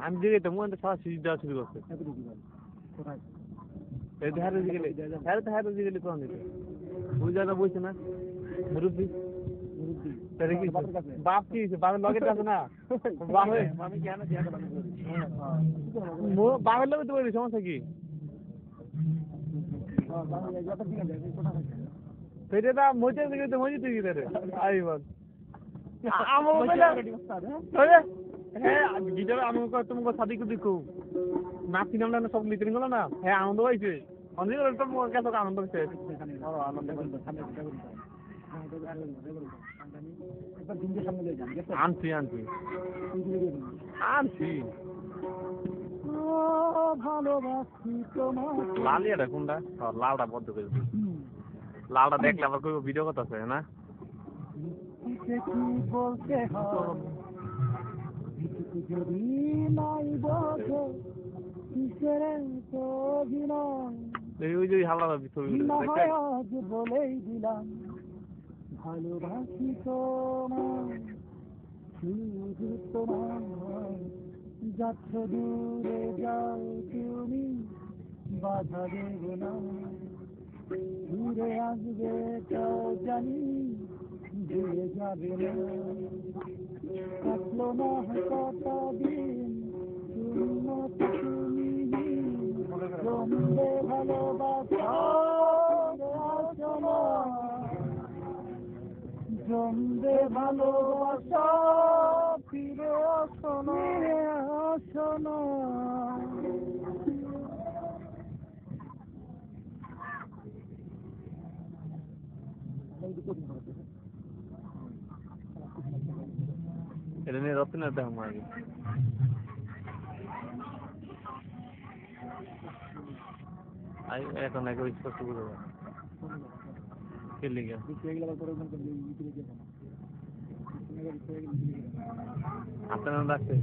আমি যে যেতাম ওখান থেকে সারা সিরিজ দেওয়া শুরু করছে গেলে কোন দিতে ওই জায়গা বলছে না মুরব্বী বাপ কি বাপের লগের আছে না বাপের লগে তো বলি সমস্যা কি সেটা মজা থেকে মজা থেকে আই বল হ্যাঁ গিটারে আমি তোমাকে সাথে দেখো নাচি নাম না সব লিখে গেল না হ্যাঁ আনন্দ হয়েছে অনেক তোমার আনন্দ হয়েছে আনছি আনছি আনছি লালিয়াটা কোনটা লালটা বদ্ধ করে লালটা দেখলে আবার কই ভিডিও কথা আছে না বলতে যদি নাই বোঝো ওই যে হালকা বলেই দিলাম ভালোবাসি তোমায় শুধু তোমায় যাচ্ছ দূরে যাও তুমি বাধা দেব না ঘুরে আসবে তাও জানি ঘুরে যাবে না থাকলো না কটা দিন তুমি জমবে ভালোবাসা জমবে ভালোবাসা ফিরে আসো না এটা নিয়ে রত্নের দাম আগে এখন এক স্পষ্ট করে কে লিখে আপনার নাম রাখছে